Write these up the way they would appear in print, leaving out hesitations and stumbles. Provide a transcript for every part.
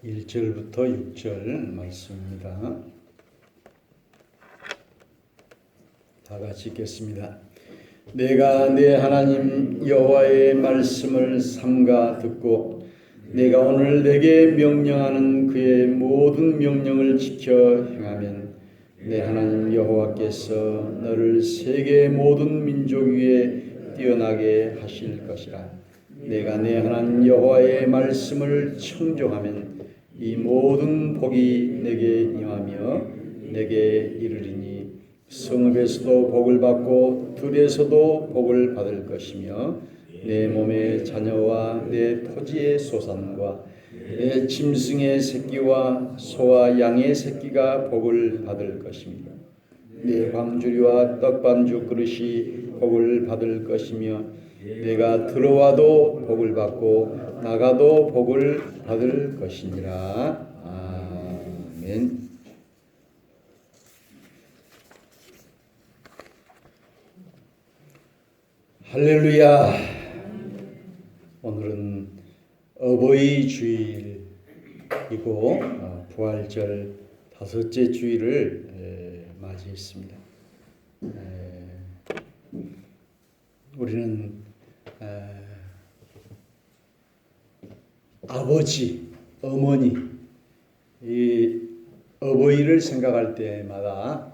1절부터 6절 말씀입니다. 다 같이 읽겠습니다. 내가 내 하나님 여호와의 말씀을 삼가 듣고 내가 오늘 내게 명령하는 그의 모든 명령을 지켜 행하면 내 하나님 여호와께서 너를 세계 모든 민족 위에 뛰어나게 하실 것이라. 내가 내 하나님 여호와의 말씀을 청종하면 이 모든 복이 내게 임하며 내게 이르리니 성읍에서도 복을 받고 들에서도 복을 받을 것이며 내 몸의 자녀와 내 토지의 소산과 내 짐승의 새끼와 소와 양의 새끼가 복을 받을 것이며 내 광주리와 떡반죽 그릇이 복을 받을 것이며 내가 들어와도 복을 받고 나가도 복을 받을 것이니라. 아멘. 할렐루야. 오늘은 어버이 주일이고 부활절 다섯째 주일을 맞이했습니다. 우리는 아버지, 어머니, 이 어버이를 생각할 때마다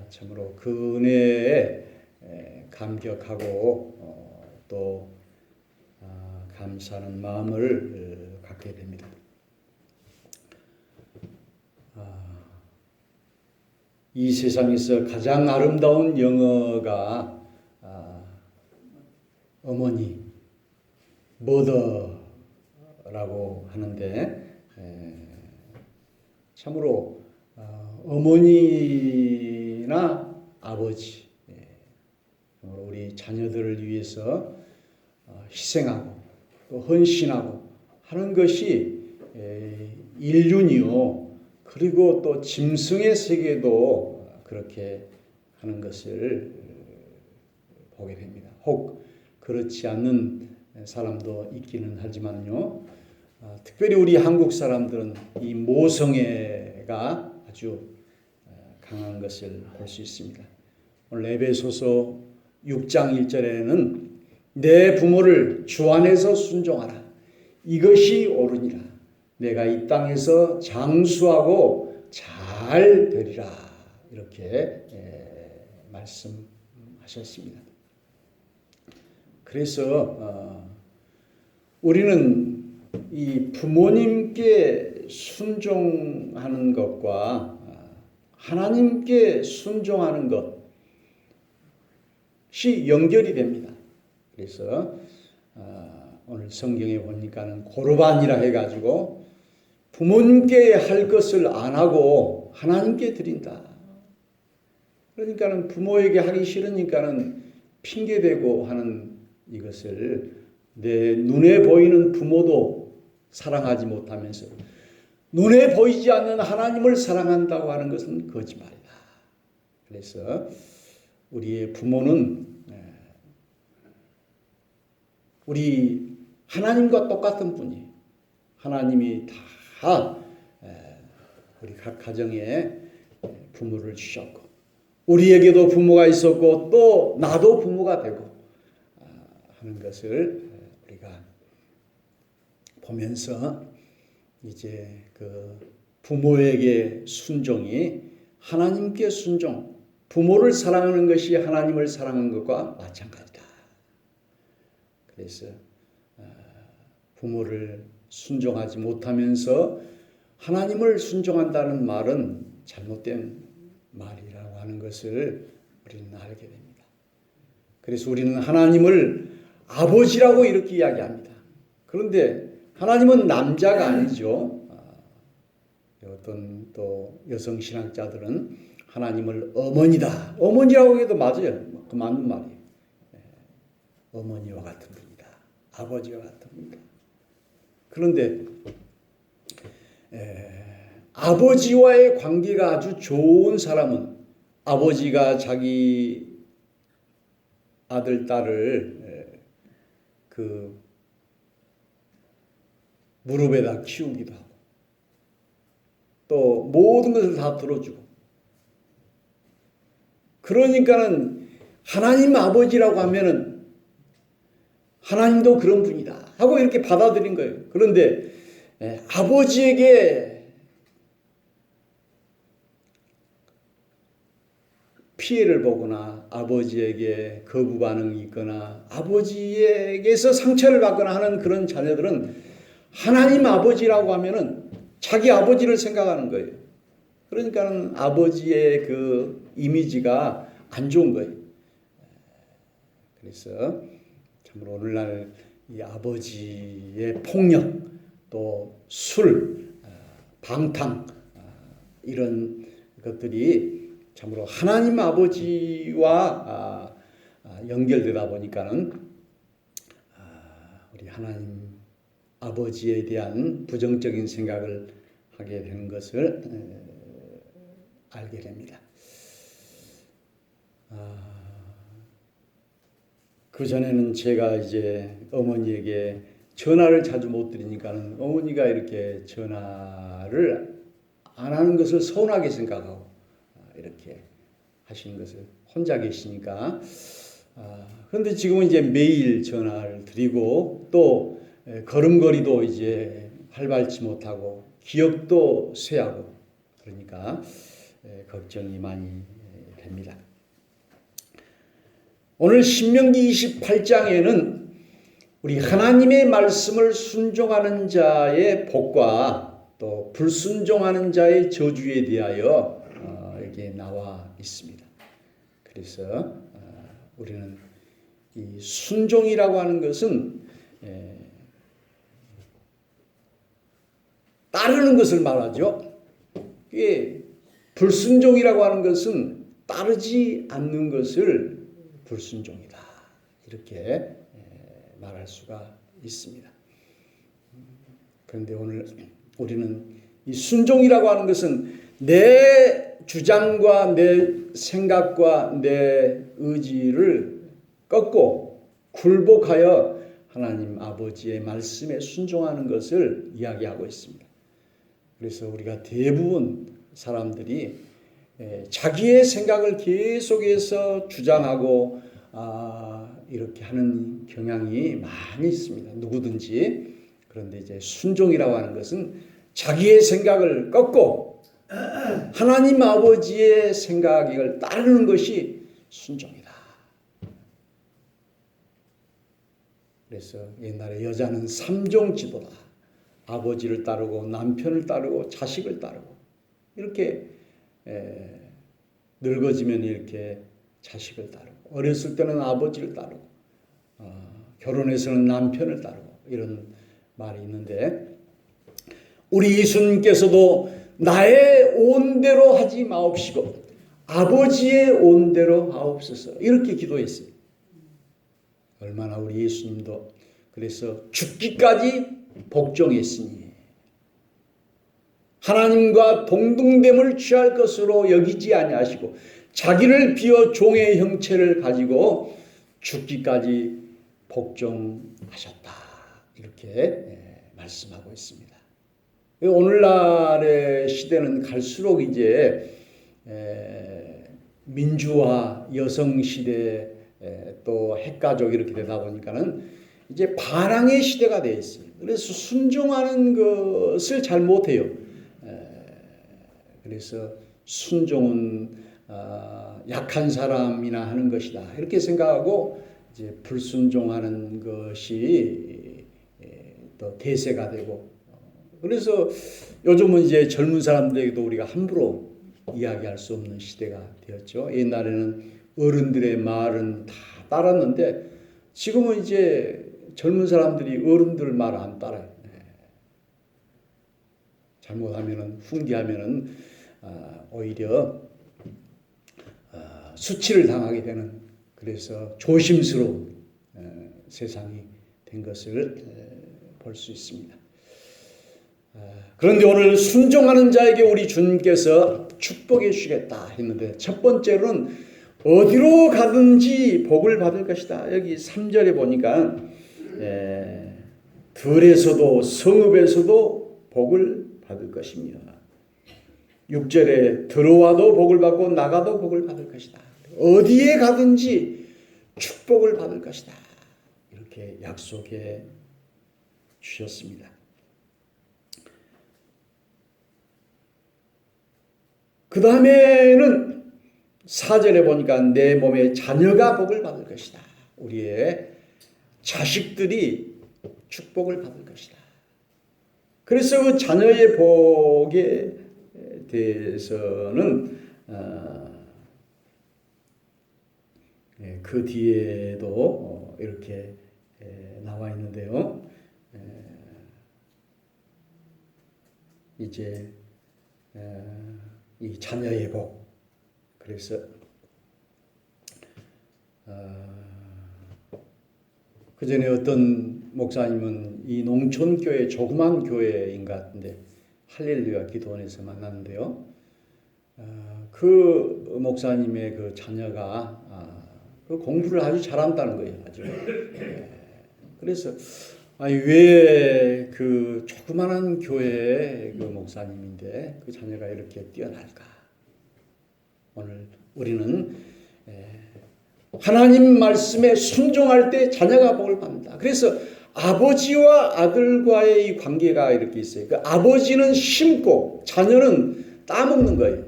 참으로 그 은혜에 감격하고 또 감사하는 마음을 갖게 됩니다. 이 세상에서 가장 아름다운 영어가 어머니, mother라고 하는데 참으로 어머니나 아버지, 우리 자녀들을 위해서 희생하고 또 헌신하고 하는 것이 인륜이요. 그리고 또 짐승의 세계도 그렇게 하는 것을 보게 됩니다. 혹 그렇지 않는 사람도 있기는 하지만요. 특별히 우리 한국 사람들은 이 모성애가 아주 강한 것을 볼 수 있습니다. 오늘 에베소서 6장 1절에는 내 부모를 주 안에서 순종하라. 이것이 옳으니라. 내가 이 땅에서 장수하고 잘 되리라. 이렇게 말씀하셨습니다. 그래서 우리는 이 부모님께 순종하는 것과 하나님께 순종하는 것이 연결이 됩니다. 그래서 오늘 성경에 보니까는 고르반이라 해가지고 부모님께 할 것을 안 하고 하나님께 드린다. 그러니까는 부모에게 하기 싫으니까는 핑계대고 하는 이것을 내 눈에 보이는 부모도 사랑하지 못하면서 눈에 보이지 않는 하나님을 사랑한다고 하는 것은 거짓말이다. 그래서 우리의 부모는 우리 하나님과 똑같은 분이에요. 하나님이 다 우리 각 가정에 부모를 주셨고 우리에게도 부모가 있었고 또 나도 부모가 되고 하는 것을 우리가 보면서 이제 그 부모에게 순종이 하나님께 순종, 부모를 사랑하는 것이 하나님을 사랑하는 것과 마찬가지다. 그래서 부모를 순종하지 못하면서 하나님을 순종한다는 말은 잘못된 말이라고 하는 것을 우리는 알게 됩니다. 그래서 우리는 하나님을 아버지라고 이렇게 이야기합니다. 그런데 하나님은 남자가 아니죠. 어떤 또 여성 신학자들은 하나님을 어머니다. 어머니라고 해도 맞아요. 그 맞는 말이에요. 어머니와 같은 분이다. 아버지와 같은 분이다. 그런데 아버지와의 관계가 아주 좋은 사람은 아버지가 자기 아들, 딸을 무릎에다 키우기도 하고 또 모든 것을 다 들어주고 그러니까는 하나님 아버지라고 하면은 하나님도 그런 분이다 하고 이렇게 받아들인 거예요. 그런데 아버지에게 피해를 보거나 아버지에게 거부 반응이 있거나 아버지에게서 상처를 받거나 하는 그런 자녀들은 하나님 아버지라고 하면은 자기 아버지를 생각하는 거예요. 그러니까는 아버지의 그 이미지가 안 좋은 거예요. 그래서 참으로 오늘날 이 아버지의 폭력, 또 술, 방탕 이런 것들이 참으로 하나님 아버지와 연결되다 보니까는 우리 하나님 아버지에 대한 부정적인 생각을 하게 되는 것을 알게 됩니다. 그전에는 제가 이제 어머니에게 전화를 자주 못 드리니까는 어머니가 이렇게 전화를 안 하는 것을 서운하게 생각하고 이렇게 하시는 것을 혼자 계시니까 그런데 지금은 이제 매일 전화를 드리고 또 걸음걸이도 이제 활발치 못하고 기억도 쇠하고 그러니까 걱정이 많이 됩니다. 오늘 신명기 28장에는 우리 하나님의 말씀을 순종하는 자의 복과 또 불순종하는 자의 저주에 대하여 여기에 나와 있습니다. 그래서 우리는 이 순종이라고 하는 것은 따르는 것을 말하죠. 불순종이라고 하는 것은 따르지 않는 것을 불순종이다. 이렇게 말할 수가 있습니다. 그런데 오늘 우리는 이 순종이라고 하는 것은 내 주장과 내 생각과 내 의지를 꺾고 굴복하여 하나님 아버지의 말씀에 순종하는 것을 이야기하고 있습니다. 그래서 우리가 대부분 사람들이 자기의 생각을 계속해서 주장하고 이렇게 하는 경향이 많이 있습니다. 누구든지. 그런데 이제 순종이라고 하는 것은 자기의 생각을 꺾고 하나님 아버지의 생각을 따르는 것이 순종이다. 그래서 옛날에 여자는 3종 지도다. 아버지를 따르고 남편을 따르고 자식을 따르고 이렇게 늙어지면 이렇게 자식을 따르고 어렸을 때는 아버지를 따르고 결혼해서는 남편을 따르고 이런 말이 있는데 우리 예수님께서도 나의 온대로 하지 마옵시고 아버지의 온대로 하옵소서 이렇게 기도했어요. 얼마나 우리 예수님도 그래서 죽기까지 복종했으니 하나님과 동등됨을 취할 것으로 여기지 아니하시고 자기를 비워 종의 형체를 가지고 죽기까지 복종하셨다. 이렇게 말씀하고 있습니다. 오늘날의 시대는 갈수록 이제 민주화, 여성 시대, 또 핵가족 이렇게 되다 보니까는 이제 반항의 시대가 되어 있어요. 그래서 순종하는 것을 잘 못해요. 그래서 순종은 약한 사람이나 하는 것이다 이렇게 생각하고 이제 불순종하는 것이 또 대세가 되고 그래서 요즘은 이제 젊은 사람들에게도 우리가 함부로 이야기할 수 없는 시대가 되었죠. 옛날에는 어른들의 말은 다 따랐는데 지금은 이제 젊은 사람들이 어른들 말 안 따라요. 잘못하면은 훈계하면은 오히려 수치를 당하게 되는 그래서 조심스러운 세상이 된 것을 볼 수 있습니다. 그런데 오늘 순종하는 자에게 우리 주님께서 축복해 주시겠다 했는데 첫 번째로는 어디로 가든지 복을 받을 것이다. 여기 3절에 보니까 들에서도 성읍에서도 복을 받을 것이며 6절에 들어와도 복을 받고 나가도 복을 받을 것이다. 어디에 가든지 축복을 받을 것이다. 이렇게 약속해 주셨습니다. 그 다음에는 4절에 보니까 내 몸에 자녀가 복을 받을 것이다. 우리의 자식들이 축복을 받을 것이다. 그래서 그 자녀의 복에 대해서는 그 뒤에도 이렇게 나와 있는데요. 이제 이 자녀의 복. 그래서 그 전에 어떤 목사님은 이 농촌교회 조그만 교회인 것 같은데 할렐루야 기도원에서 만났는데요. 그 목사님의 그 자녀가 그 공부를 아주 잘한다는 거예요. 아주. 그래서 왜 그 조그만한 교회의 그 목사님인데 그 자녀가 이렇게 뛰어날까? 오늘 우리는 하나님 말씀에 순종할 때 자녀가 복을 받는다. 그래서 아버지와 아들과의 이 관계가 이렇게 있어요. 그 아버지는 심고 자녀는 따먹는 거예요.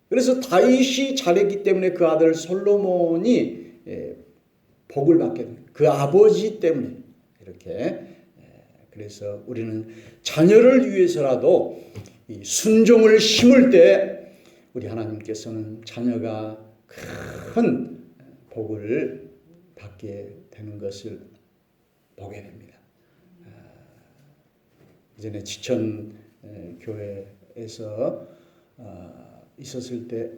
그래서 다윗이 잘했기 때문에 그 아들 솔로몬이 복을 받게 돼요. 그 아버지 때문에 이렇게. 그래서 우리는 자녀를 위해서라도 이 순종을 심을 때 우리 하나님께서는 자녀가 큰 복을 받게 되는 것을 보게 됩니다. 이전에 지천 교회에서 있었을 때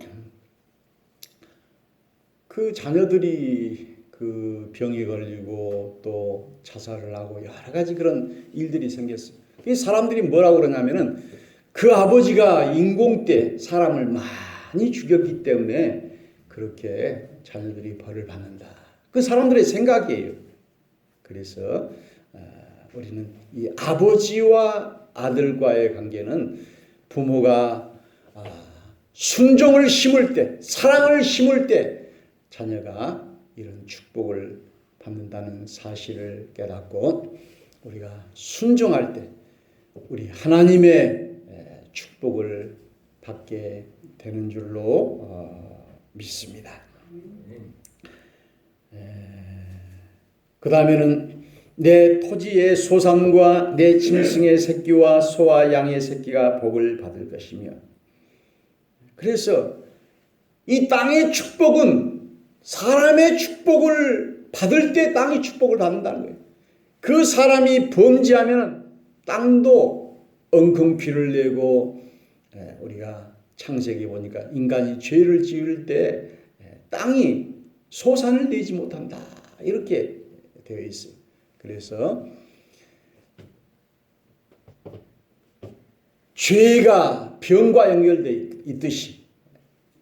그 자녀들이 그 병에 걸리고 또 자살을 하고 여러 가지 그런 일들이 생겼어요. 그 사람들이 뭐라고 그러냐면은 그 아버지가 인공 때 사람을 많이 죽였기 때문에 그렇게 자녀들이 벌을 받는다. 그 사람들의 생각이에요. 그래서 우리는 이 아버지와 아들과의 관계는 부모가 순종을 심을 때, 사랑을 심을 때 자녀가 이런 축복을 받는다는 사실을 깨닫고 우리가 순종할 때 우리 하나님의 축복을 받게 되는 줄로 믿습니다. 그 다음에는 내 토지의 소산과 내 짐승의 새끼와 소와 양의 새끼가 복을 받을 것이며 그래서 이 땅의 축복은 사람의 축복을 받을 때 땅이 축복을 받는다는 거예요. 그 사람이 범죄하면 땅도 엉겅퀴를 내고 우리가 창세기 보니까 인간이 죄를 지을 때 땅이 소산을 내지 못한다. 이렇게 되어 있어요. 그래서 죄가 병과 연결되어 있듯이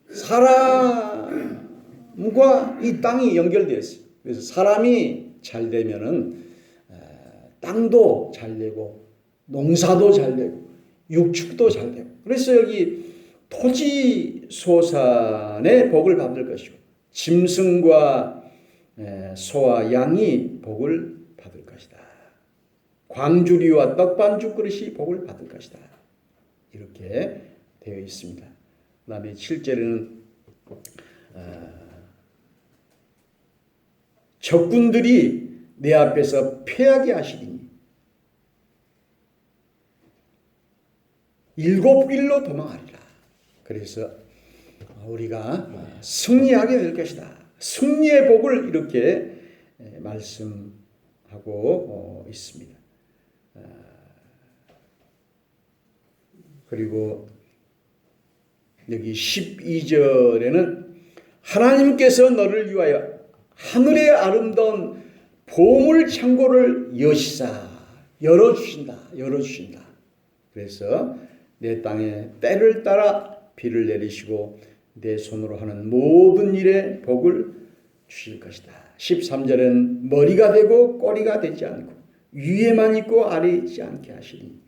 사람과 이 땅이 연결되어 있어요. 그래서 사람이 잘 되면은 땅도 잘 되고 농사도 잘 되고 육축도 잘 되고 그래서 여기 토지 소산의 복을 받을 것이고 짐승과 소와 양이 복을 받을 것이다. 광주리와 떡반죽 그릇이 복을 받을 것이다. 이렇게 되어 있습니다. 그 다음에 7절에는 적군들이 내 앞에서 패하게 하시리니 일곱 길로 도망하리라. 그래서 우리가 승리하게 될 것이다. 승리의 복을 이렇게 말씀하고 있습니다. 그리고 여기 12절에는 하나님께서 너를 위하여 하늘의 아름다운 보물 창고를 여시사 열어주신다. 그래서 내 땅에 때를 따라 비를 내리시고 내 손으로 하는 모든 일에 복을 주실 것이다. 13절은 머리가 되고 꼬리가 되지 않고 위에만 있고 아래에 있지 않게 하시니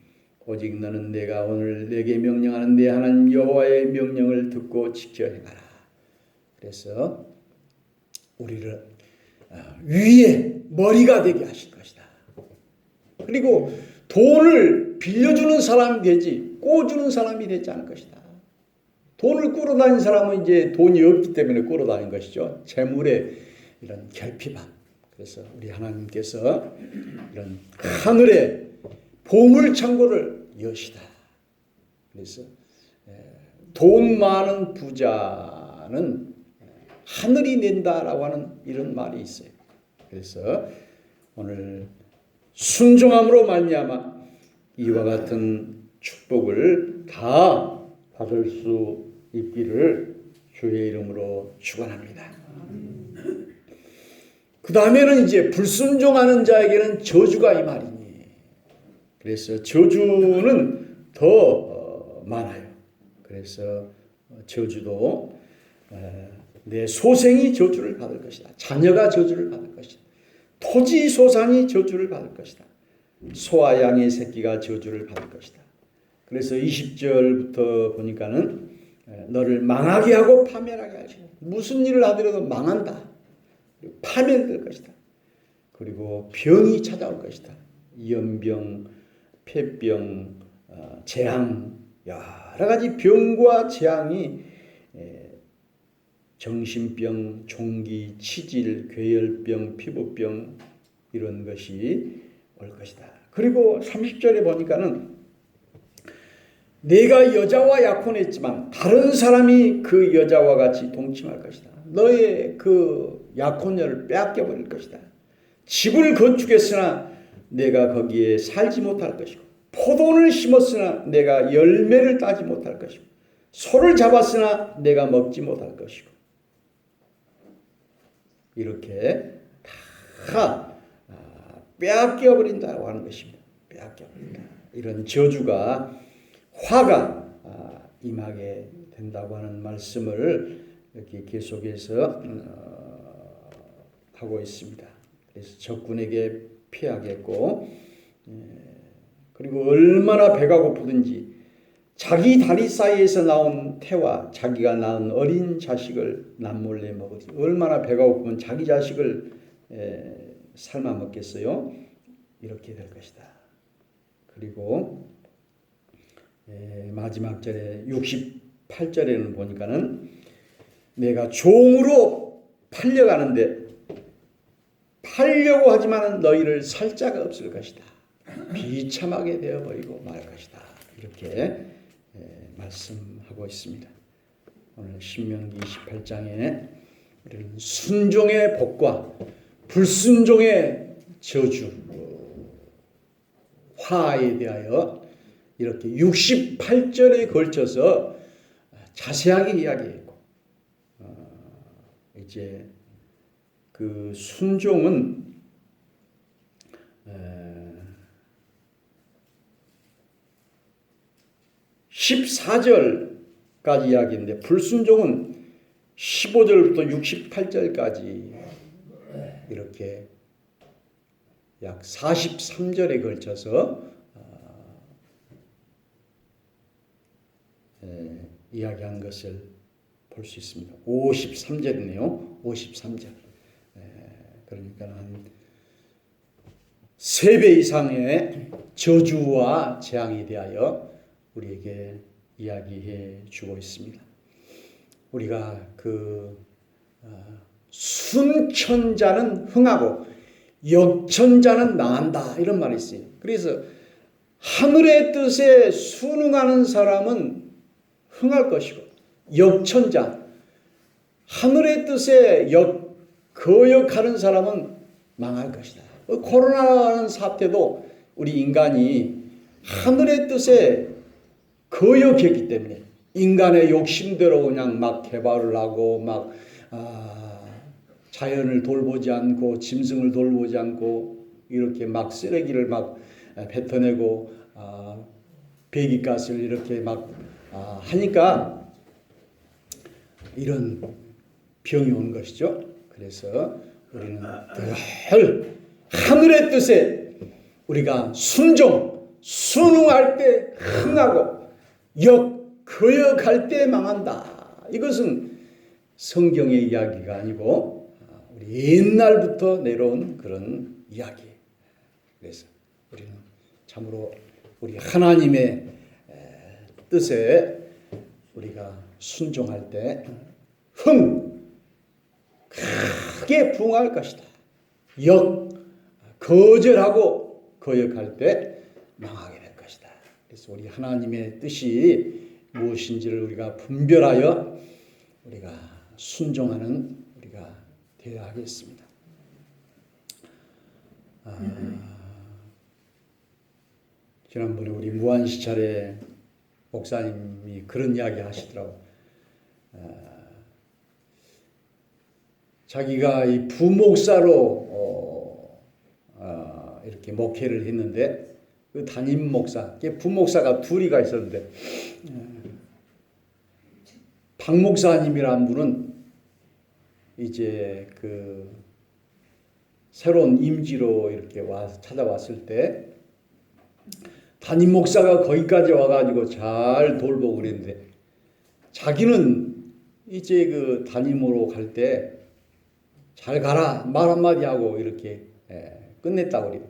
오직 너는 내가 오늘 내게 명령하는 내 하나님 여호와의 명령을 듣고 지켜 행하라. 그래서 우리를 위에 머리가 되게 하실 것이다. 그리고 돈을 빌려주는 사람이 되지 꿔주는 사람이 되지 않을 것이다. 돈을 끌어다니는 사람은 이제 돈이 없기 때문에 끌어다니는 것이죠. 재물의 이런 결핍함. 그래서 우리 하나님께서 이런 하늘의 보물창고를 여시다. 그래서 돈 많은 부자는 하늘이 낸다라고 하는 이런 말이 있어요. 그래서 오늘 순종함으로 말미암아 이와 같은 축복을 다 받을 수 있기를 주의 이름으로 축원합니다. 그 다음에는 이제 불순종하는 자에게는 저주가 이 말이니. 그래서 저주는 더 많아요. 그래서 저주도 내 소생이 저주를 받을 것이다. 자녀가 저주를 받을 것이다. 토지 소산이 저주를 받을 것이다. 소와 양의 새끼가 저주를 받을 것이다. 그래서 20절부터 보니까는 너를 망하게 하고 파멸하게 하시고 무슨 일을 하더라도 망한다. 파멸될 것이다. 그리고 병이 찾아올 것이다. 연병, 폐병, 재앙, 여러 가지 병과 재앙이 정신병, 종기, 치질, 괴혈병, 피부병 이런 것이 올 것이다. 그리고 30절에 보니까는 내가 여자와 약혼했지만 다른 사람이 그 여자와 같이 동침할 것이다. 너의 그 약혼녀를 빼앗겨 버릴 것이다. 집을 건축했으나 내가 거기에 살지 못할 것이고 포도를 심었으나 내가 열매를 따지 못할 것이고 소를 잡았으나 내가 먹지 못할 것이고 이렇게 다 빼앗겨 버린다고 하는 것입니다. 빼앗겨 버린다. 이런 저주가 화가 임하게 된다고 하는 말씀을 이렇게 계속해서 하고 있습니다. 그래서 적군에게 피하겠고 그리고 얼마나 배가 고프든지 자기 다리 사이에서 나온 태와 자기가 낳은 어린 자식을 남몰래 먹으리. 얼마나 배가 고프면 자기 자식을 삶아 먹겠어요? 이렇게 될 것이다. 그리고 마지막 절에 68절에는 보니까는 내가 종으로 팔려가는데 팔려고 하지만 너희를 살 자가 없을 것이다. 비참하게 되어버리고 말 것이다. 이렇게 말씀하고 있습니다. 오늘 신명기 28장에 우리는 순종의 복과 불순종의 저주, 화에 대하여 이렇게 68절에 걸쳐서 자세하게 이야기했고 이제 그 순종은 14절까지 이야기인데 불순종은 15절부터 68절까지 이렇게 약 43절에 걸쳐서 이야기한 것을 볼 수 있습니다. 53절이네요. 53절. 그러니까 한 3배 이상의 저주와 재앙에 대하여 우리에게 이야기해 주고 있습니다. 우리가 순천자는 흥하고 역천자는 망한다 이런 말이 있어요. 그래서 하늘의 뜻에 순응하는 사람은 흥할 것이고 역천자 하늘의 뜻에 거역하는 사람은 망할 것이다. 코로나라는 사태도 우리 인간이 하늘의 뜻에 거역했기 때문에 인간의 욕심대로 그냥 막 개발을 하고 막 자연을 돌보지 않고 짐승을 돌보지 않고 이렇게 막 쓰레기를 막 뱉어내고 배기가스를 이렇게 막 하니까 이런 병이 온 것이죠. 그래서 우리는 늘 하늘의 뜻에 우리가 순응할 때 흥하고 거역할 때 망한다. 이것은 성경의 이야기가 아니고 우리 옛날부터 내려온 그런 이야기. 그래서 우리는 참으로 우리 하나님의 뜻에 우리가 순종할 때 크게 부응할 것이다. 거절하고 거역할 때 망하게 될 것이다. 그래서 우리 하나님의 뜻이 무엇인지를 우리가 분별하여 우리가 순종하는 우리가 되어야 하겠습니다. 지난번에 우리 무한시찰에 목사님이 그런 이야기 하시더라고. 자기가 이 부목사로 이렇게 목회를 했는데 그 담임 목사, 부목사가 둘이가 있었는데 박 목사님이라는 분은 이제 그 새로운 임지로 이렇게 찾아왔을 때 담임 목사가 거기까지 와가지고 잘 돌보고 그랬는데 자기는 이제 그 담임으로 갈 때 잘 가라 말 한마디 하고 이렇게 끝냈다고 그래요.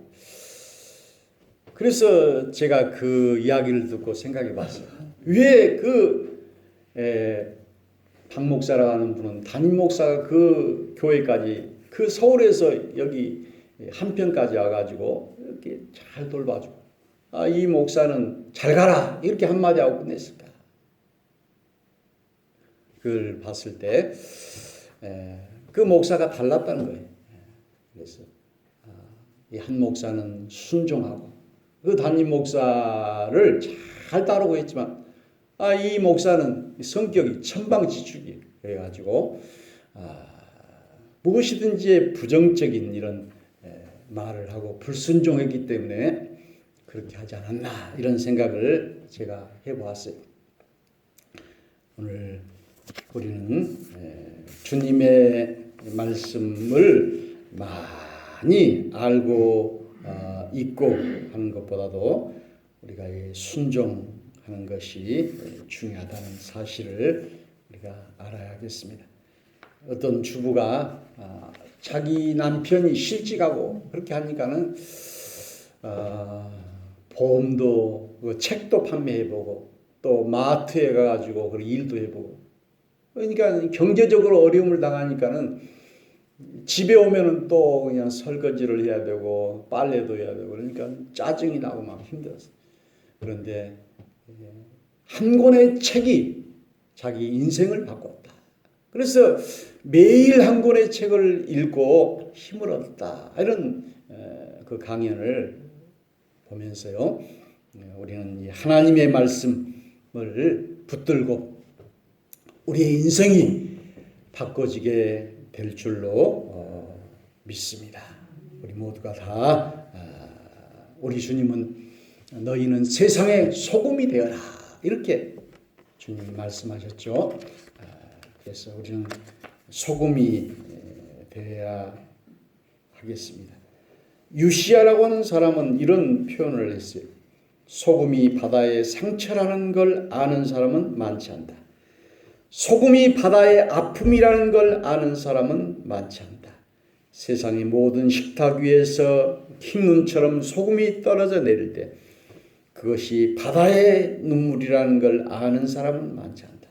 그래서 제가 그 이야기를 듣고 생각해 봤어요. 왜 박 목사라고 하는 분은 담임 목사가 그 교회까지 그 서울에서 여기 한편까지 와가지고 이렇게 잘 돌봐주고 이 목사는 잘 가라 이렇게 한마디 하고 끝냈을까? 그걸 봤을 때 그 목사가 달랐다는 거예요. 그래서 이 한 목사는 순종하고 그 담임 목사를 잘 따르고 했지만 이 목사는 성격이 천방지축이에요. 그래가지고 무엇이든지 부정적인 이런 말을 하고 불순종했기 때문에 그렇게 하지 않았나 이런 생각을 제가 해보았어요. 오늘 우리는 주님의 말씀을 많이 알고 있고 하는 것보다도 우리가 순종하는 것이 중요하다는 사실을 우리가 알아야 하겠습니다. 어떤 주부가 자기 남편이 실직하고 그렇게 하니까는 보험도 책도 판매해보고 또 마트에 가가지고 일도 해보고 그러니까 경제적으로 어려움을 당하니까는 집에 오면은 또 그냥 설거지를 해야 되고 빨래도 해야 되고 그러니까 짜증이 나고 막 힘들었어요. 그런데 한 권의 책이 자기 인생을 바꿨다. 그래서 매일 한 권의 책을 읽고 힘을 얻었다. 이런 그 강연을 보면서요. 우리는 이 하나님의 말씀을 붙들고 우리의 인생이 바꿔지게 될 줄로 믿습니다. 우리 모두가 다 우리 주님은 너희는 세상의 소금이 되어라 이렇게 주님이 말씀하셨죠. 그래서 우리는 소금이 되어야 하겠습니다. 유시아라고 하는 사람은 이런 표현을 했어요. 소금이 바다의 상처라는 걸 아는 사람은 많지 않다. 소금이 바다의 아픔이라는 걸 아는 사람은 많지 않다. 세상의 모든 식탁 위에서 킹눈처럼 소금이 떨어져 내릴 때 그것이 바다의 눈물이라는 걸 아는 사람은 많지 않다.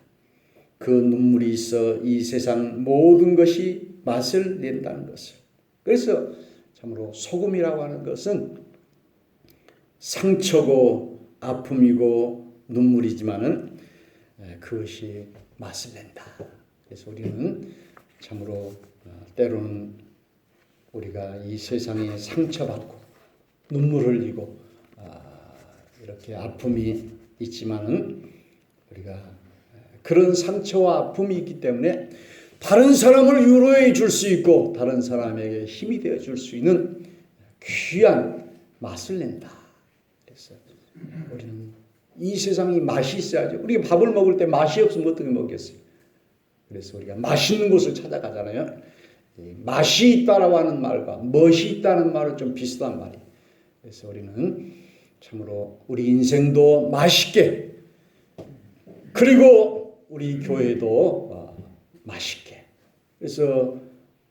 그 눈물이 있어 이 세상 모든 것이 맛을 낸다는 것을. 그래서 참으로 소금이라고 하는 것은 상처고 아픔이고 눈물이지만은 그것이 맛을 낸다. 그래서 우리는 참으로 때로는 우리가 이 세상에 상처받고 눈물 흘리고 이렇게 아픔이 있지만은 우리가 그런 상처와 아픔이 있기 때문에 다른 사람을 위로해 줄 수 있고 다른 사람에게 힘이 되어 줄 수 있는 귀한 맛을 낸다. 그래서 우리는 이 세상이 맛이 있어야죠. 우리가 밥을 먹을 때 맛이 없으면 어떻게 먹겠어요? 그래서 우리가 맛있는 곳을 찾아가잖아요. 맛이 있다라고 하는 말과 멋이 있다는 말은 좀 비슷한 말이에요. 그래서 우리는 참으로 우리 인생도 맛있게, 그리고 우리 교회도 맛있게. 그래서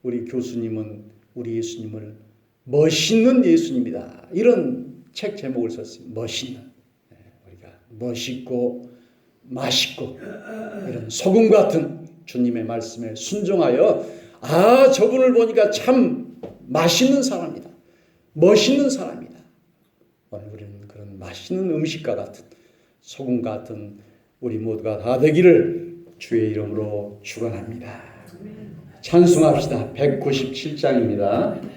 우리 교수님은 우리 예수님을 멋있는 예수님이다, 이런 책 제목을 썼어요. 멋있는. 우리가 멋있고 맛있고 이런 소금 같은 주님의 말씀에 순종하여, 저분을 보니까 참 맛있는 사람이다, 멋있는 사람이다. 오늘 우리는 그런 맛있는 음식과 같은, 소금 같은 우리 모두가 다 되기를 주의 이름으로 축원합니다. 찬송합시다. 197장입니다.